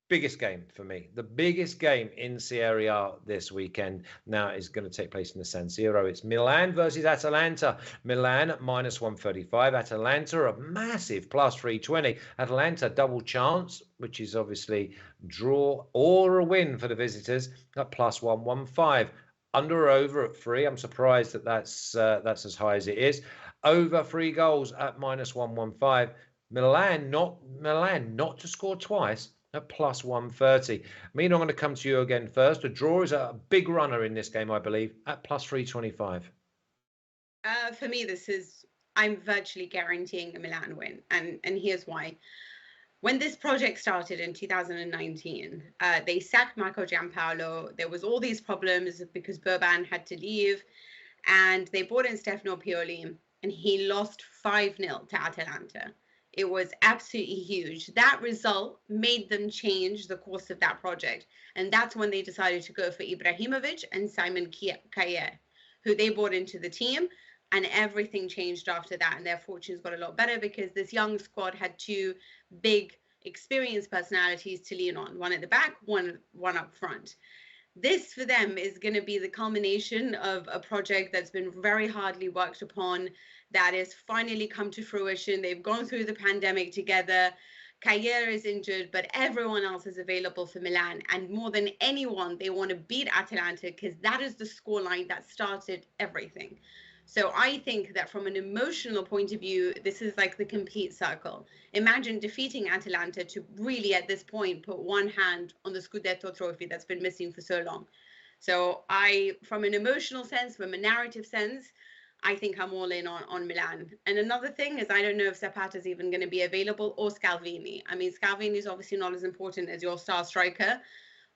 biggest game for me. The biggest game in Serie A this weekend now is going to take place in the San Siro. It's Milan versus Atalanta. Milan at -135. Atalanta a massive +320. Atalanta double chance, which is obviously draw or a win for the visitors at +115. Under or over at 3. I'm surprised that that's as high as it is. Over 3 goals at -115. Milan not to score twice at +130. Mina, I'm going to come to you again first. A draw is a big runner in this game, I believe, at +325. For me, I'm virtually guaranteeing a Milan win, and here's why. When this project started in 2019, they sacked Marco Giampaolo. There was all these problems because Boban had to leave, and they brought in Stefano Pioli, and he lost 5-0 to Atalanta. It was absolutely huge. That result made them change the course of that project. And that's when they decided to go for Ibrahimovic and Simon Kjaer, who they brought into the team. And everything changed after that. And their fortunes got a lot better because this young squad had 2 big experienced personalities to lean on. One at the back, one up front. This for them is going to be the culmination of a project that's been very hardly worked upon, that has finally come to fruition. They've gone through the pandemic together. Kjaer is injured, but everyone else is available for Milan. And more than anyone, they want to beat Atalanta because that is the scoreline that started everything. So I think that from an emotional point of view, this is like the complete circle. Imagine defeating Atalanta to really, at this point, put one hand on the Scudetto trophy that's been missing for so long. So from an emotional sense, from a narrative sense, I think I'm all in on Milan. And another thing is I don't know if Zapata's even going to be available or Scalvini. I mean, Scalvini is obviously not as important as your star striker,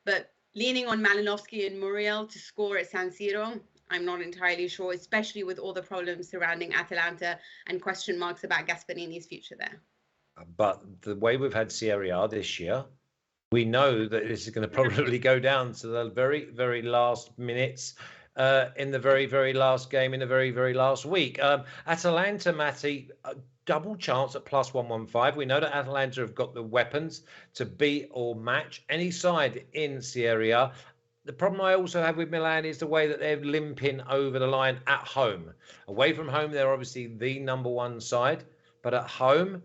but leaning on Malinowski and Muriel to score at San Siro, I'm not entirely sure, especially with all the problems surrounding Atalanta and question marks about Gasparini's future there. But the way we've had Serie A this year, we know that this is going to probably go down to the very, very last minutes in the very, very last game in the very, very last week. Atalanta, Matty, double chance at +115. We know that Atalanta have got the weapons to beat or match any side in Serie A. The problem I also have with Milan is the way that they're limping over the line at home. Away from home, they're obviously the #1 side. But at home,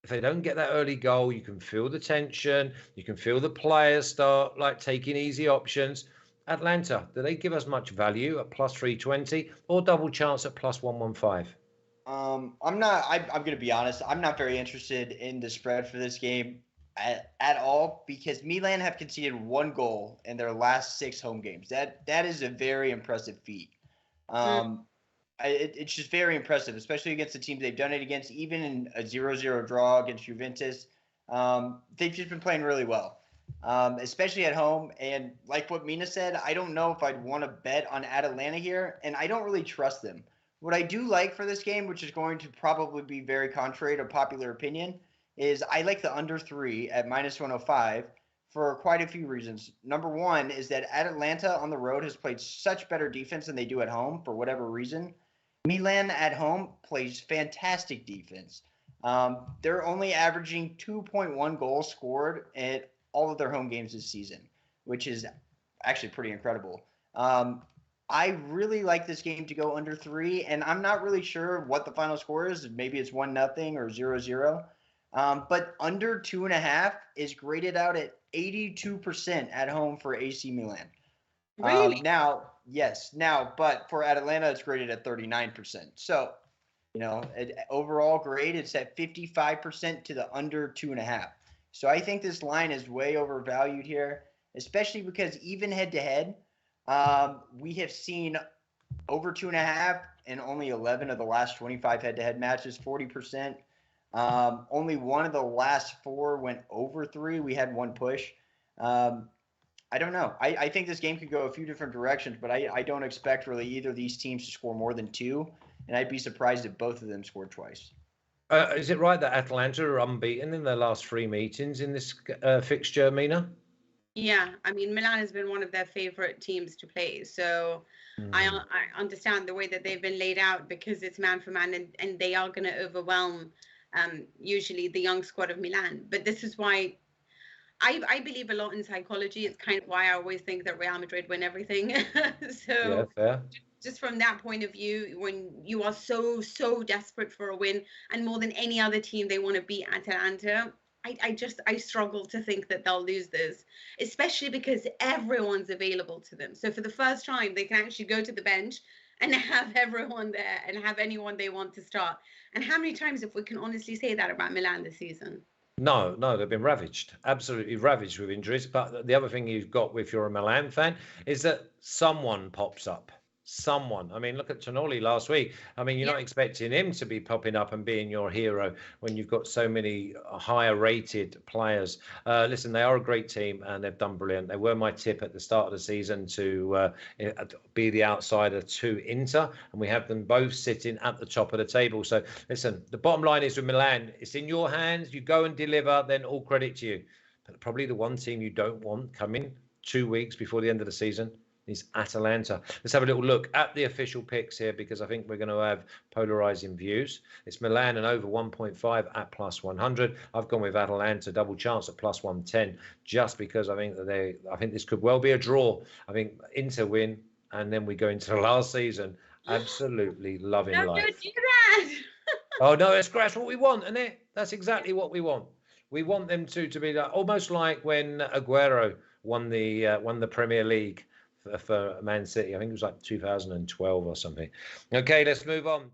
if they don't get that early goal, you can feel the tension. You can feel the players start like taking easy options. Atlanta, do they give us much value at +320 or double chance at +115? I'm going to be honest. I'm not very interested in the spread for this game at all because Milan have conceded 1 goal in their last 6 home games. That is a very impressive feat. It's just very impressive, especially against the teams they've done it against, even in a 0-0 draw against Juventus. They've just been playing really well, especially at home. And like what Mina said, I don't know if I'd want to bet on Atalanta here, and I don't really trust them. What I do like for this game, which is going to probably be very contrary to popular opinion, is I like the under 3 at -105 for quite a few reasons. Number one is that Atalanta on the road has played such better defense than they do at home for whatever reason. Milan at home plays fantastic defense. They're only averaging 2.1 goals scored at all of their home games this season, which is actually pretty incredible. I really like this game to go under 3, and I'm not really sure what the final score is. Maybe it's 1-0 or 0-0. But under 2.5 is graded out at 82% at home for AC Milan. Really? But for Atalanta, it's graded at 39%. So, overall grade, it's at 55% to the under 2.5. So I think this line is way overvalued here, especially because even head-to-head, we have seen over 2.5 in only 11 of the last 25 head-to-head matches, 40%. Only one of the last 4 went over 3. We had 1 push. I don't know. I think this game could go a few different directions, but I don't expect really either of these teams to score more than 2, and I'd be surprised if both of them scored twice. Is it right that Atalanta are unbeaten in their last 3 meetings in this fixture, Mina? Yeah, I mean, Milan has been one of their favorite teams to play. So I understand the way that they've been laid out because it's man for man, and they are going to overwhelm usually the young squad of Milan. But this is why I believe a lot in psychology. It's kind of why I always think that Real Madrid win everything. Yeah, fair. Just from that point of view, when you are so desperate for a win, and more than any other team, they want to beat Atalanta. I struggle to think that they'll lose this, especially because everyone's available to them. So for the first time, they can actually go to the bench and have everyone there and have anyone they want to start. And how many times, if we can honestly say that about Milan this season? No, they've been ravaged, absolutely ravaged with injuries. But the other thing you've got, if you're a Milan fan, is that someone pops up. Someone. I mean, look at Tonali last week. I mean, you're not expecting him to be popping up and being your hero when you've got so many higher rated players. Listen, they are a great team and they've done brilliant. They were my tip at the start of the season to be the outsider to Inter, and we have them both sitting at the top of the table. So listen, the bottom line is with Milan, it's in your hands. You go and deliver, then all credit to you. But probably the one team you don't want coming 2 weeks before the end of the season is Atalanta. Let's have a little look at the official picks here, because I think we're going to have polarizing views. It's Milan and over 1.5 at plus 100. I've gone with Atalanta, double chance at plus 110, just because I think that I think this could well be a draw. I think Inter win, and then we go into the last season absolutely loving life. Don't do that. Oh no, that's what we want, isn't it? That's exactly what we want. We want them to be almost like when Aguero won the Premier League for Man City. I think it was like 2012 or something. Okay, let's move on.